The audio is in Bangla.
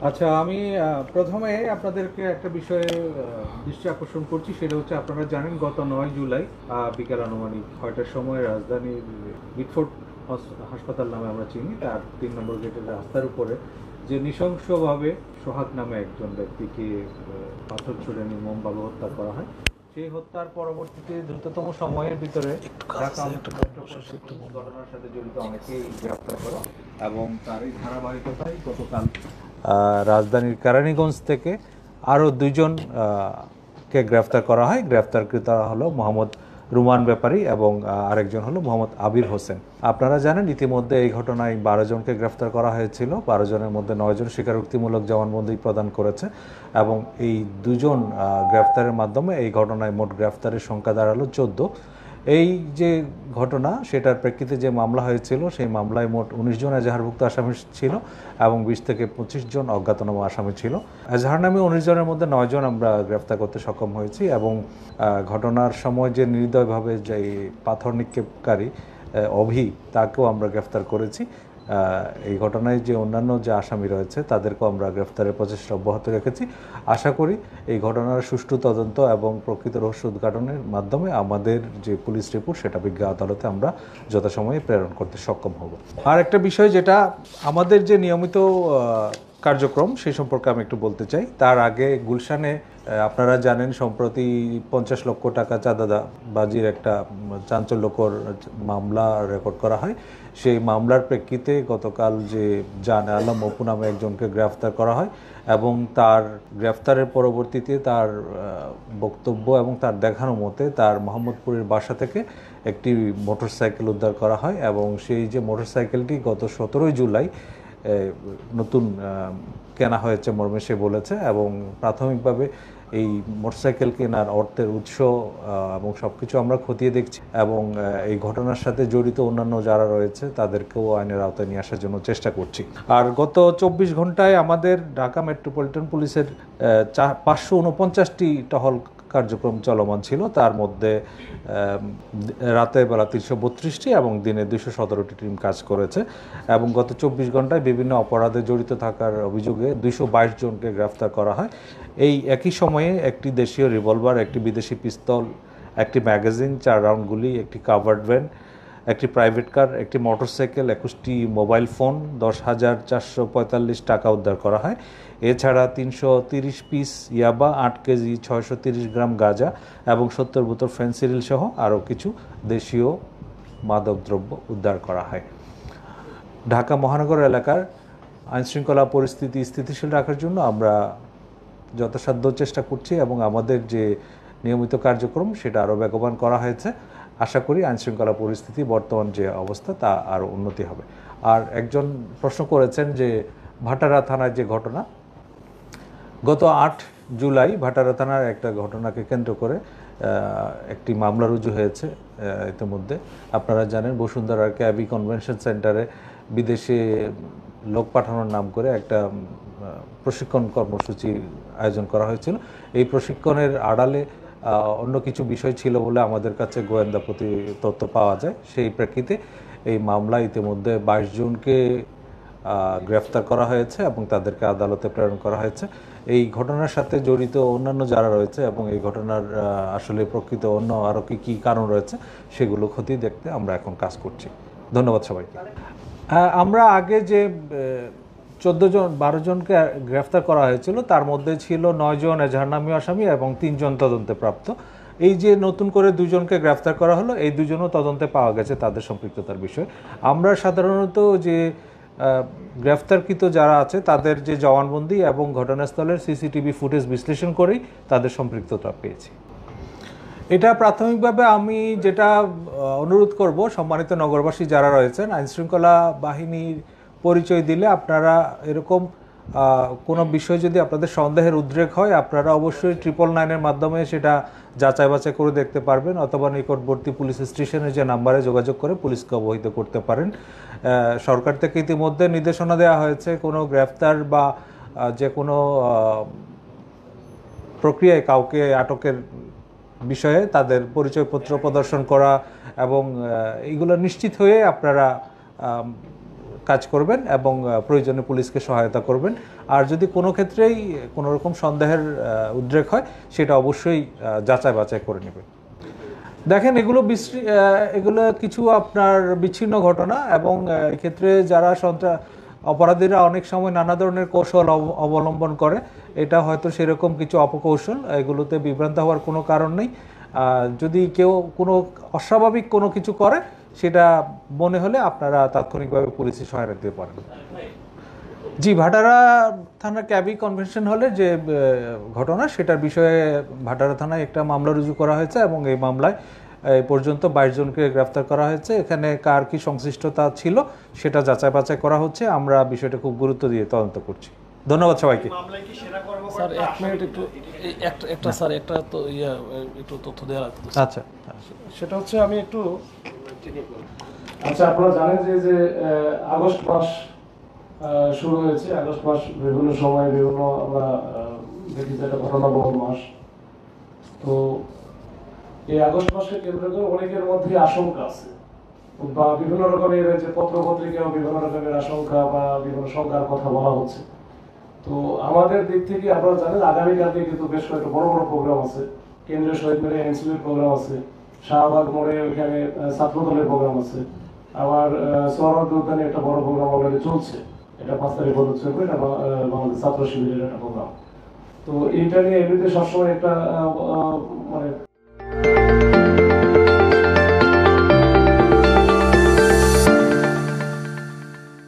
আচ্ছা, আমি প্রথমে আপনাদেরকে একটা বিষয়ে দৃষ্টি আকর্ষণ করছি। সেটা হচ্ছে, আপনারা জানেন গত 9 জুলাই বিকেল আনুমানিক 6টার সময় রাজধানীর মিটফোর্ড হাসপাতাল নামে আমরা চিনি, তার 3 নম্বর গেটের রাস্তার উপরে যে নৃশংসভাবে সোহাগ নামে একজন ব্যক্তিকে পাথর ছুড়ে নির্মমভাবে হত্যা করা হয়। সেই হত্যার পরবর্তীতে দ্রুততম সময়ের ভিতরে ঢাকা মেট্রোপলিটন পুলিশ ঘটনার সাথে জড়িত অনেকেই গ্রেপ্তার করে, এবং তার এই ধারাবাহিকতায় গতকাল রাজধানীর কেরানীগঞ্জ থেকে আরও 2জন কে গ্রেফতার করা হয়। গ্রেফতারকৃত হলো মোহাম্মদ রুমান ব্যাপারী এবং আরেকজন হলো মোহাম্মদ আবির হোসেন। আপনারা জানেন ইতিমধ্যে এই ঘটনায় 12জনকে গ্রেফতার করা হয়েছিল। 12জনের মধ্যে 9জন স্বীকারোক্তিমূলক জবানবন্দি প্রদান করেছে, এবং এই 2জন গ্রেফতারের মাধ্যমে এই ঘটনায় মোট গ্রেফতারের সংখ্যা দাঁড়ালো 14। এই যে ঘটনা, সেটার প্রেক্ষিতে যে মামলা হয়েছিল, সেই মামলায় মোট 19 জন এজাহারভুক্ত আসামি ছিল এবং 20 থেকে 25 জন অজ্ঞাতনামা আসামি ছিল। এজাহার নামে 19 জনের মধ্যে 9 জন আমরা গ্রেফতার করতে সক্ষম হয়েছি, এবং ঘটনার সময় যে নির্দয়ভাবে যে পাথর নিক্ষেপকারী অভি, তাকেও আমরা গ্রেফতার করেছি। এই ঘটনায় যে অন্যান্য যে আসামি রয়েছে তাদেরকেও আমরা গ্রেফতারের প্রচেষ্টা অব্যাহত রেখেছি। আশা করি এই ঘটনার সুষ্ঠু তদন্ত এবং প্রকৃত রহস্য উদ্ঘাটনের মাধ্যমে আমাদের যে পুলিশ রিপোর্ট, সেটা বিজ্ঞ আদালতে আমরা যথাসময়ে প্রেরণ করতে সক্ষম হব। আর একটা বিষয়, যেটা আমাদের যে নিয়মিত কার্যক্রম, সেই সম্পর্কে আমি একটু বলতে চাই। তার আগে গুলশানে আপনারা জানেন সম্প্রতি 50 লক্ষ টাকা চাঁদাবাজির একটা চাঞ্চল্যকর মামলা রেকর্ড করা হয়। সেই মামলার প্রেক্ষিতে গতকাল যে জান আলম অপু নামে একজনকে গ্রেফতার করা হয়, এবং তার গ্রেফতারের পরবর্তীতে তার বক্তব্য এবং তার দেখানো মতে তার মোহাম্মদপুরের বাসা থেকে একটি মোটরসাইকেল উদ্ধার করা হয়, এবং সেই যে মোটরসাইকেলটি গত 17 জুলাই নতুন কেনা হয়েছে মর্মে সে বলেছে, এবং প্রাথমিকভাবে এই মোটরসাইকেল কেনার অর্থের উৎস এবং সব কিছু আমরা খতিয়ে দেখছি, এবং এই ঘটনার সাথে জড়িত অন্যান্য যারা রয়েছে তাদেরকেও আইনের আওতায় নিয়ে আসার জন্য চেষ্টা করছি। আর গত 24 ঘন্টায় আমাদের ঢাকা মেট্রোপলিটন পুলিশের 549টি টহল কার্যক্রম চলমান ছিল। তার মধ্যে রাতের বেলা 332টি এবং দিনে 217টি টিম কাজ করেছে, এবং গত 24 ঘন্টায় বিভিন্ন অপরাধে জড়িত থাকার অভিযোগে 222 জনকে গ্রেফতার করা হয়। এই একই সময়ে একটি দেশীয় রিভলভার, একটি বিদেশি পিস্তল, একটি ম্যাগাজিন, 4 রাউন্ড গুলি, একটি কাভার্ড ভ্যান, একটি প্রাইভেট কার, একটি মোটরসাইকেল, 21টি মোবাইল ফোন, 10,445 টাকা উদ্ধার করা হয়। এছাড়া 330 পিস ইয়াবা, 8 কেজি 630 গ্রাম গাঁজা এবং 70 বোতল ফেন্সিডিল সহ আরও কিছু দেশীয় মাদকদ্রব্য উদ্ধার করা হয়। ঢাকা মহানগর এলাকার আইনশৃঙ্খলা পরিস্থিতি স্থিতিশীল রাখার জন্য আমরা যথাসাধ্য চেষ্টা করছি, এবং আমাদের যে নিয়মিত কার্যক্রম সেটা আরও বেগবান করা হয়েছে। আশা করি আইনশৃঙ্খলা পরিস্থিতি বর্তমান যে অবস্থা তা আরও উন্নতি হবে। আর একজন প্রশ্ন করেছেন যে ভাটারা থানার যে ঘটনা, গত 8 জুলাই ভাটারা থানার একটা ঘটনাকে কেন্দ্র করে একটি মামলা রুজু হয়েছে। ইতিমধ্যে আপনারা জানেন বসুন্ধরার ক্যাবি কনভেনশন সেন্টারে বিদেশে লোক পাঠানোর নাম করে একটা প্রশিক্ষণ কর্মসূচি আয়োজন করা হয়েছিল। এই প্রশিক্ষণের আড়ালে অন্য কিছু বিষয় ছিল বলে আমাদের কাছে গোয়েন্দা তথ্য পাওয়া যায়। সেই প্রেক্ষিতে এই মামলা ইতিমধ্যে 22 জনকে গ্রেফতার করা হয়েছে এবং তাদেরকে আদালতে প্রেরণ করা হয়েছে। এই ঘটনার সাথে জড়িত অন্যান্য যারা রয়েছে এবং এই ঘটনার আসলে প্রকৃত অন্য আরও কী কারণ রয়েছে সেগুলো খতিয়ে দেখতে আমরা এখন কাজ করছি। ধন্যবাদ সবাইকে। আমরা আগে যে 12 জনকে গ্রেফতার করা হয়েছিল, তার মধ্যে ছিল 9 জন এজাহারনামী আসামি এবং 3 জন তদন্তে প্রাপ্ত। এই যে নতুন করে 2 জনকে গ্রেফতার করা হলো, এই 2 জনও তদন্তে পাওয়া গেছে তাদের সম্পৃক্ততার বিষয়। আমরা সাধারণত যে গ্রেফতারকৃত যারা আছে তাদের যে জবানবন্দি এবং ঘটনাস্থলের সিসিটিভি ফুটেজ বিশ্লেষণ করেই তাদের সম্পৃক্ততা পেয়েছি। এটা প্রাথমিকভাবে আমি যেটা অনুরোধ করব, সম্মানিত নগরবাসী যারা রয়েছেন, আইনশৃঙ্খলা বাহিনীর পরিচয় দিলে আপনারা এরকম কোনো বিষয় যদি আপনাদের সন্দেহের উদ্রেক হয়, আপনারা অবশ্যই 999-এর মাধ্যমে সেটা যাচাই বাছাই করে দেখতে পারবেন, অথবা নিকটবর্তী পুলিশ স্টেশনের যে নাম্বারে যোগাযোগ করে পুলিশকে অবহিত করতে পারেন। সরকার থেকে ইতিমধ্যে নির্দেশনা দেওয়া হয়েছে কোনো গ্রেফতার বা যে কোনো প্রক্রিয়ায় কাউকে আটকের বিষয়ে তাদের পরিচয়পত্র প্রদর্শন করা এবং এইগুলো নিশ্চিত হয়ে আপনারা কাজ করবেন এবং প্রয়োজনে পুলিশকে সহায়তা করবেন। আর যদি কোনো ক্ষেত্রেই কোনো রকম সন্দেহের উদ্রেক হয় সেটা অবশ্যই যাচাই বাছাই করে নেবেন। দেখেন, এগুলো কিছু আপনার বিচ্ছিন্ন ঘটনা, এবং এক্ষেত্রে যারা অপরাধীরা অনেক সময় নানা ধরনের কৌশল অবলম্বন করে। এটা হয়তো সেরকম কিছু অপকৌশল, এগুলোতে বিভ্রান্ত হওয়ার কোনো কারণ নেই। যদি কেউ কোনো অস্বাভাবিক কোনো কিছু করে সেটা মনে হলে আপনারা তাৎক্ষণিকভাবে পুলিশে সহায়তা দিতে পারেন। জি, ভাটারা থানা ক্যাবি কনভেনশন হলের যে ঘটনা, সেটার বিষয়ে ভাটারা থানায় একটা মামলা রুজু করা হয়েছে এবং এই মামলায় এই পর্যন্ত 22 জনকে গ্রেফতার করা হয়েছে। এখানে কার কি সংশ্লিষ্টতা ছিল সেটা যাচাই বাছাই করা হচ্ছে। আমরা বিষয়টা খুব গুরুত্ব দিয়ে তদন্ত করছি। ধন্যবাদ সবাইকে। স্যার 1 মিনিট একটা স্যার একটা তো একটু তথ্য দেওয়ার আছে। আচ্ছা, সেটা হচ্ছে আমি একটু আপনারা জানেন যে আগস্ট মাস শুরু হয়েছে। আগস্ট মাস বিভিন্ন সময় বিভিন্ন আমরা দেখি যে একটা ঘটনাবহুল মাস। তো এই আগস্ট মাসকে কেন্দ্র করে অনেকের মধ্যে আশঙ্কা আছে, বা বিভিন্ন রকমের যে পত্র পত্রিকাও বিভিন্ন রকমের আশঙ্কা বা বিভিন্ন শঙ্কার কথা বলা হচ্ছে। তো আমাদের দিক থেকে আপনারা জানেন আগামীকালকে কিন্তু বেশ কয়েকটা বড় বড় প্রোগ্রাম আছে। কেন্দ্রীয় শহীদ মিনারে এনসিপির প্রোগ্রাম আছে, শাহবাগ মোড়ে ওইখানে ছাত্র দলের প্রোগ্রাম আছে, আবার সোহরাওয়ার্দী উদ্যানে একটা বড় প্রোগ্রাম অলরেডি চলছে। এটা 5 তারিখ হচ্ছে, এটা বাংলাদেশ ছাত্র শিবিরের একটা প্রোগ্রাম। তো এইটা নিয়ে এমনিতে সবসময় একটা মানে